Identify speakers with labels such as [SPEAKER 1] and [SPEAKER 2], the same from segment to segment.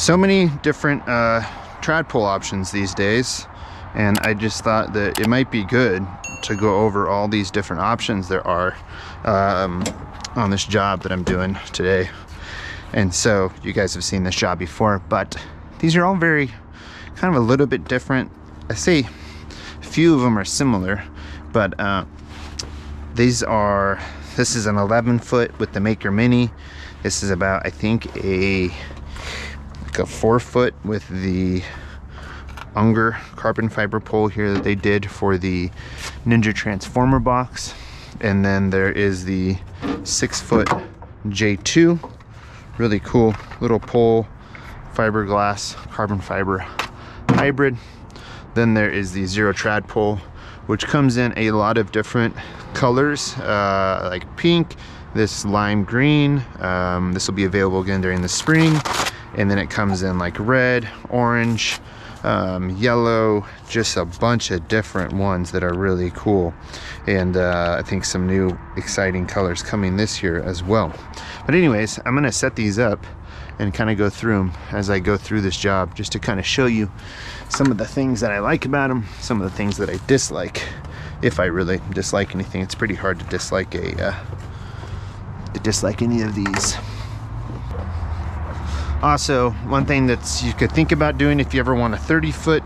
[SPEAKER 1] So many different trad pull options these days, and I just thought that it might be good to go over all these different options there are on this job that I'm doing today. And so you guys have seen this job before, but these are all very kind of a little bit different. I say a few of them are similar, but this is an 11 foot with the Maykker Mini. This is about, I think, like a 4 foot with the Unger carbon fiber pole here that they did for the Ninja Transformer box. And then there is the 6 foot J2, really cool little pole, fiberglass carbon fiber hybrid. Then there is the Xero trad pole, which comes in a lot of different colors, like pink, this lime green. This will be available again during the spring. And then it comes in like red, orange, yellow, just a bunch of different ones that are really cool. And I think some new exciting colors coming this year as well. But anyways, I'm gonna set these up and kind of go through them as I go through this job, just to kind of show you some of the things that I like about them, some of the things that I dislike. If I really dislike anything, it's pretty hard to dislike any of these. Also, one thing that you could think about doing if you ever want a 30 foot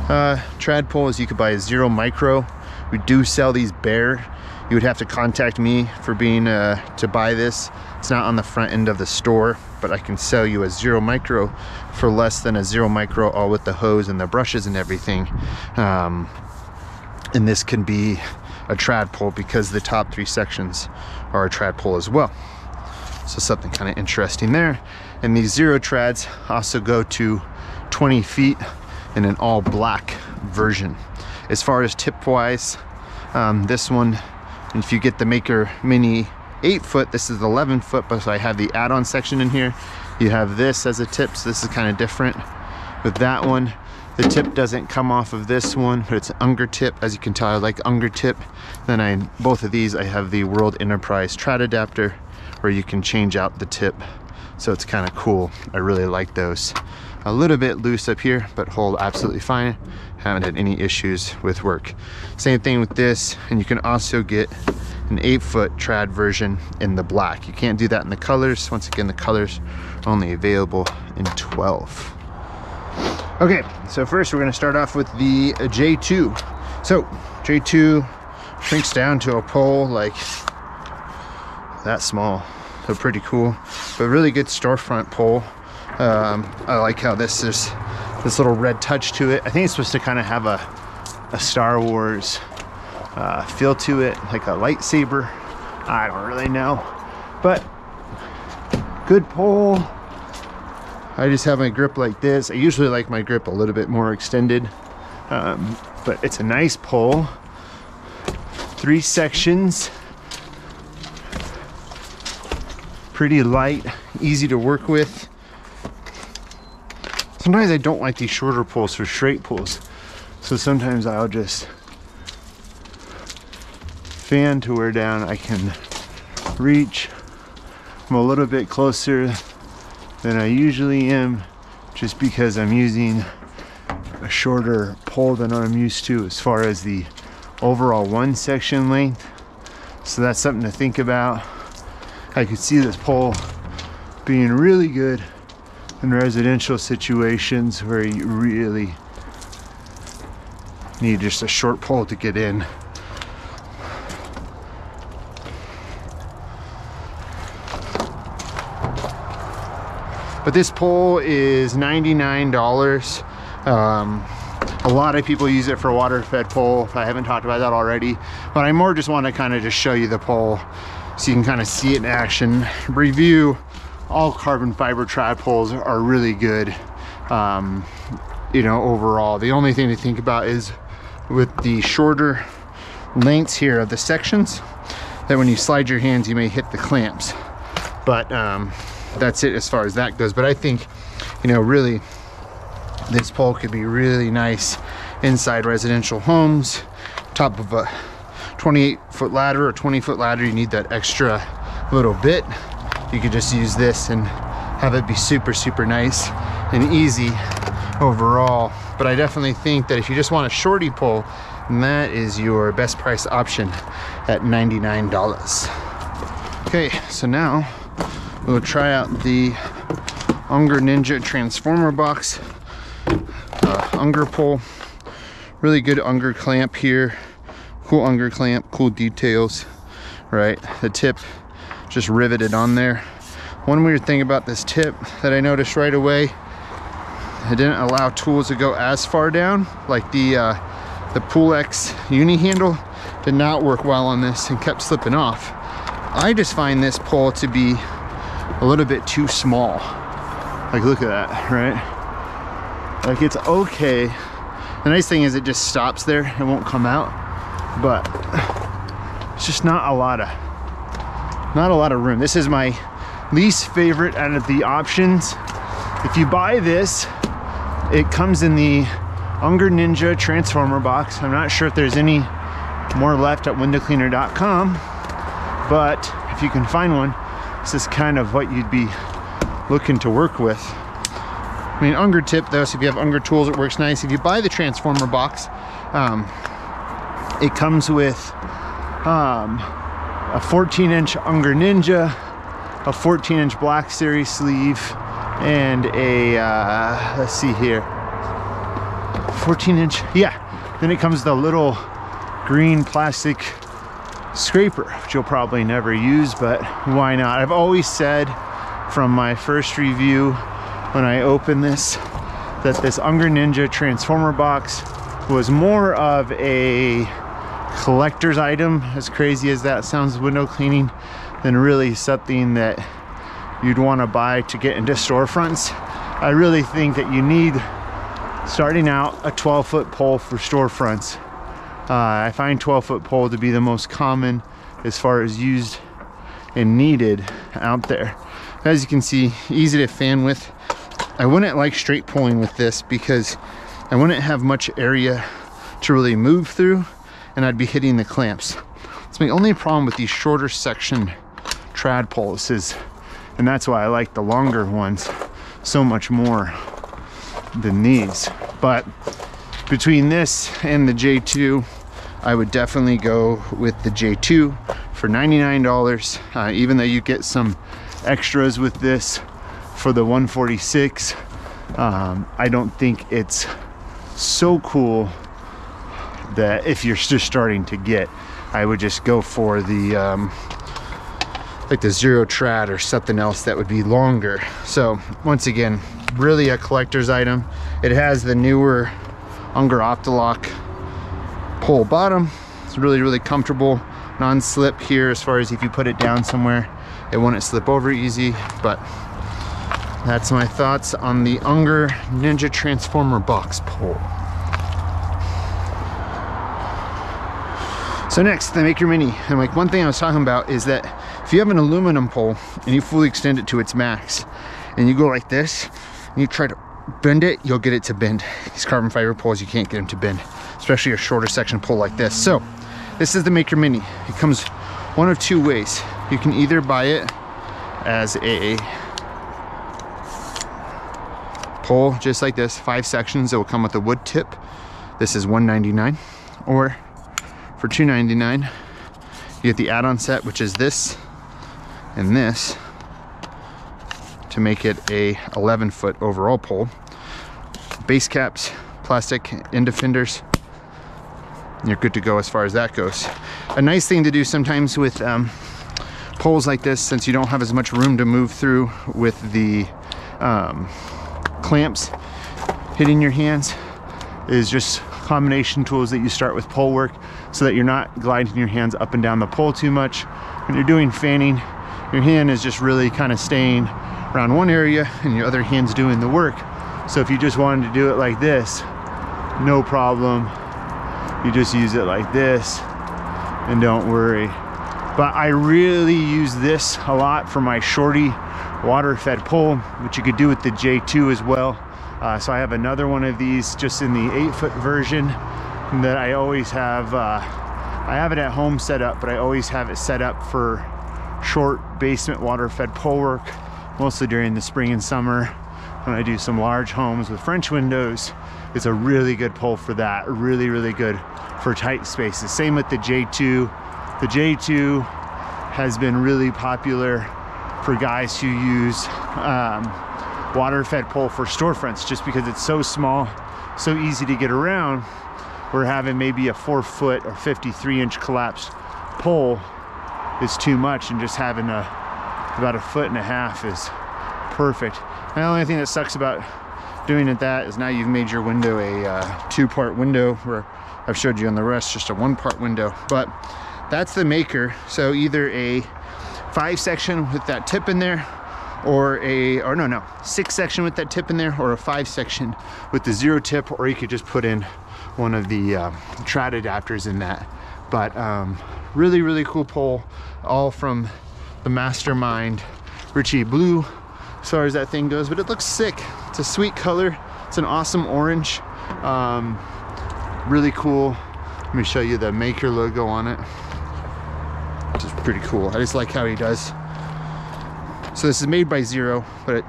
[SPEAKER 1] trad pole is you could buy a Xero Micro. We do sell these bare. You would have to contact me for being to buy this. It's not on the front end of the store, but I can sell you a Xero Micro for less than a Xero Micro, all with the hose and the brushes and everything. And this can be a trad pole because the top 3 sections are a trad pole as well. So something kind of interesting there. And these Xero trads also go to 20 feet in an all black version. As far as tip wise, this one, if you get the Maykker Mini 8 foot, this is 11 foot, but so I have the add-on section in here. You have this as a tip, so this is kind of different. With that one, the tip doesn't come off of this one, but it's an Unger tip. As you can tell, I like Unger tip. Then both of these, I have the World Enterprise trad adapter where you can change out the tip. So it's kind of cool. I really like those. A little bit loose up here, but hold absolutely fine. Haven't had any issues with work. Same thing with this, and you can also get an 8 foot trad version in the black. You can't do that in the colors. Once again, the colors are only available in 12. Okay, so first we're gonna start off with the J2. So J2 shrinks down to a pole like that small. So pretty cool, but really good storefront pole. I like how this is this little red touch to it. I think it's supposed to kind of have a Star Wars feel to it, like a lightsaber. I don't really know, but good pole. I just have my grip like this. I usually like my grip a little bit more extended, but it's a nice pole. 3 sections. Pretty light, easy to work with. Sometimes I don't like these shorter poles for straight pulls, so sometimes I'll just fan to where down I can reach. I'm a little bit closer than I usually am, just because I'm using a shorter pole than I'm used to as far as the overall 1 section length. So that's something to think about. I could see this pole being really good in residential situations where you really need just a short pole to get in. But this pole is $99. A lot of people use it for a water fed pole. I haven't talked about that already, but I more just want to kind of just show you the pole so you can kind of see it in action. Review, all carbon fiber trad poles are really good, you know, overall. The only thing to think about is with the shorter lengths here of the sections, that when you slide your hands you may hit the clamps, but that's it as far as that goes. But I think, you know, really this pole could be really nice inside residential homes. Top of a 28 foot ladder or 20 foot ladder, you need that extra little bit. You could just use this and have it be super nice. and easy overall. But I definitely think that if you just want a shorty pole, that is your best price option at $99. Okay, so now we'll try out the Unger Ninja Transformer Box Unger pole. Really good Unger clamp here. Cool Unger clamp, cool details, right? The tip just riveted on there. One weird thing about this tip that I noticed right away, it didn't allow tools to go as far down. Like the Pool X uni handle did not work well on this and kept slipping off. I just find this pole to be a little bit too small. Like, look at that, right? Like, it's okay. The nice thing is it just stops there, it won't come out, but it's just not a lot of room. This is my least favorite out of the options. If you buy this, it comes in the Unger Ninja Transformer Box. I'm not sure if there's any more left at windowcleaner.com, but if you can find one, this is kind of what you'd be looking to work with. I mean, Unger tip though, so if you have Unger tools, it works nice. If you buy the Transformer Box, it comes with a 14-inch Unger Ninja, a 14-inch Black Series sleeve, and a, let's see here, 14-inch, yeah. Then it comes with a little green plastic scraper, which you'll probably never use, but why not? I've always said from my first review when I opened this, that this Unger Ninja Transformer Box was more of a collector's item, as crazy as that sounds, window cleaning, than really something that you'd want to buy to get into storefronts. I really think that you need, starting out, a 12-foot pole for storefronts. I find 12-foot pole to be the most common as far as used and needed out there. As you can see, easy to fan with. I wouldn't like straight pulling with this because I wouldn't have much area to really move through, and I'd be hitting the clamps. It's my only problem with these shorter section trad poles is, and that's why I like the longer ones so much more than these. But between this and the J2, I would definitely go with the J2 for $99, even though you get some extras with this for the 146. I don't think it's so cool that if you're just starting to get, I would just go for the like the Xero Trad or something else that would be longer. So once again, really a collector's item. It has the newer Unger Optilock pole bottom. It's really comfortable, non-slip here as far as if you put it down somewhere, it wouldn't slip over easy. But that's my thoughts on the Unger Ninja Transformer Box pole. So next, the Maykker Mini. And like, one thing I was talking about is that if you have an aluminum pole and you fully extend it to its max and you go like this and you try to bend it, you'll get it to bend. These carbon fiber poles, you can't get them to bend, especially a shorter section pole like this. So this is the Maykker Mini. It comes one of two ways. You can either buy it as a pole just like this, 5 sections. It will come with a wood tip. This is $199, or for $299 you get the add-on set, which is this and this, to make it a 11-foot overall pole. Base caps, plastic end defenders, and you're good to go as far as that goes. A nice thing to do sometimes with poles like this, since you don't have as much room to move through with the clamps hitting your hands, is just combination tools that you start with pole work, so that you're not gliding your hands up and down the pole too much. When you're doing fanning, your hand is just really kind of staying around one area and your other hand's doing the work. So if you just wanted to do it like this, no problem. You just use it like this and don't worry. But I really use this a lot for my shorty water-fed pole, which you could do with the J2 as well. So I have another one of these just in the 8-foot version that I always have. I have it at home set up, but I always have it set up for short basement water-fed pole work, mostly during the spring and summer when I do some large homes with French windows. It's a really good pole for that. Really, really good for tight spaces. Same with the J2. The J2 has been really popular for guys who use water-fed pole for storefronts, just because it's so small, so easy to get around. Where having maybe a 4 foot or 53-inch collapsed pole is too much, and just having about 1.5 feet is perfect. And the only thing that sucks about doing it that is now you've made your window a 2-part window, where I've showed you on the rest just a 1-part window. But that's the Maykker. So either a 5-section with that tip in there, or a 6-section with that tip in there, or a 5-section with the 0 tip, or you could just put in one of the trad adapters in that. But really, really cool pole, all from the mastermind Richie Blue, as far as that thing goes. But it looks sick. It's a sweet color. It's an awesome orange. Really cool. Let me show you the Maykker logo on it, which is pretty cool. I just like how he does. So this is made by Xero, but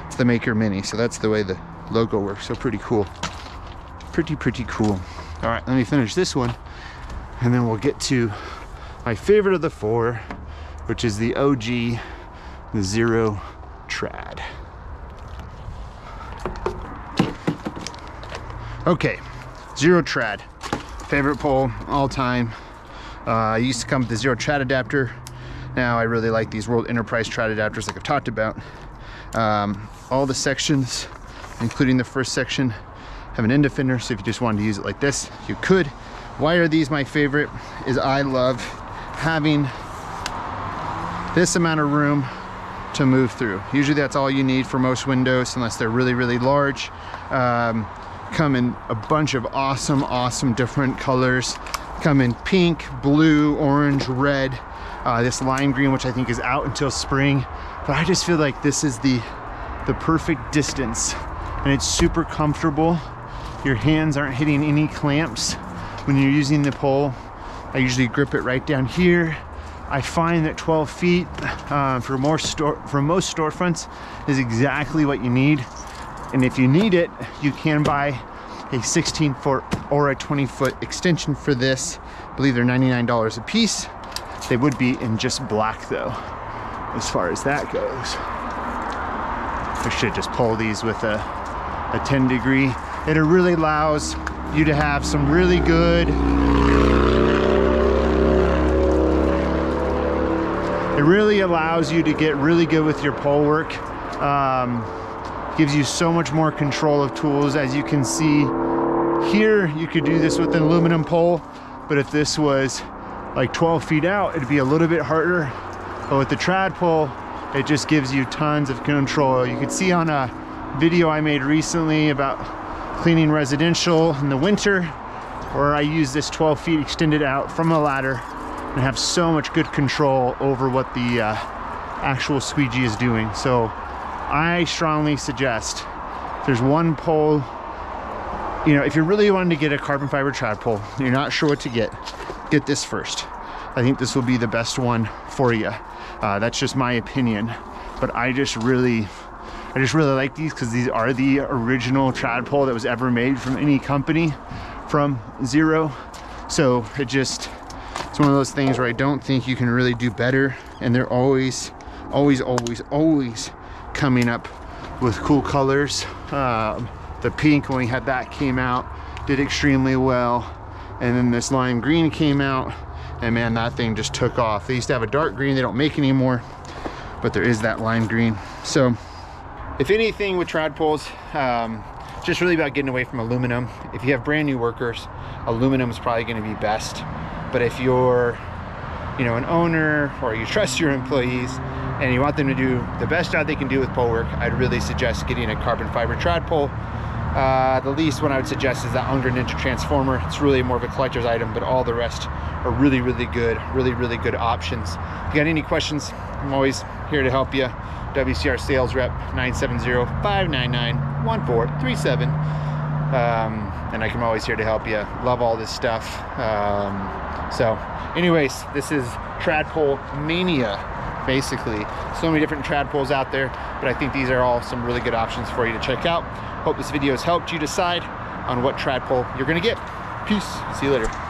[SPEAKER 1] it's the Maykker Mini. So that's the way the logo works. So pretty cool. Pretty cool. All right, let me finish this one, and then we'll get to my favorite of the 4, which is the OG, the Xero Trad. Okay, Xero Trad, favorite pole all time. I used to come with the Xero Trad adapter. Now I really like these World Enterprise Trad adapters, like I've talked about. All the sections, including the first section, have an end defender, so if you just wanted to use it like this, you could. Why are these my favorite? Is I love having this amount of room to move through. Usually that's all you need for most windows, unless they're really, really large. Come in a bunch of awesome different colors. Come in pink, blue, orange, red, this lime green, which I think is out until spring. But I just feel like this is the perfect distance, and it's super comfortable. Your hands aren't hitting any clamps when you're using the pole. I usually grip it right down here. I find that 12 feet for most storefronts is exactly what you need. And if you need it, you can buy a 16-foot or a 20-foot extension for this. I believe they're $99 a piece. They would be in just black though, as far as that goes. I should just pull these with a 10-degree. It really allows you to have some really good, it really allows you to get really good with your pole work. Gives you so much more control of tools. As you can see here, you could do this with an aluminum pole, but if this was like 12 feet out, it'd be a little bit harder. But with the trad pole, it just gives you tons of control. You could see on a video I made recently about cleaning residential in the winter, where I use this 12 feet extended out from a ladder and have so much good control over what the actual squeegee is doing. So I strongly suggest, if there's one pole, you know, if you're really wanting to get a carbon fiber trad pole, you're not sure what to get this first. I think this will be the best one for you. That's just my opinion, but I just really like these because these are the original trad pole that was ever made from any company from Xero. So it's one of those things where I don't think you can really do better, and they're always coming up with cool colors. The pink, when we had that came out, did extremely well, and then this lime green came out, and man, that thing just took off. They used to have a dark green, they don't make anymore, but there is that lime green. So if anything with trad poles, just really about getting away from aluminum. If you have brand new workers, aluminum is probably going to be best. But if you're, you know, an owner, or you trust your employees and you want them to do the best job they can do with pole work, I'd really suggest getting a carbon fiber trad pole. The least one I would suggest is that Unger Nin Transformer. It's really more of a collector's item, but all the rest are really good options. If you got any questions, I'm always here to help you. WCR sales rep 970-599-1437. And I'm always here to help you. Love all this stuff. So anyways, this is Trad Pole Mania basically. So many different trad pulls out there, but I think these are all some really good options for you to check out. Hope this video has helped you decide on what trad pole you're gonna get. Peace, see you later.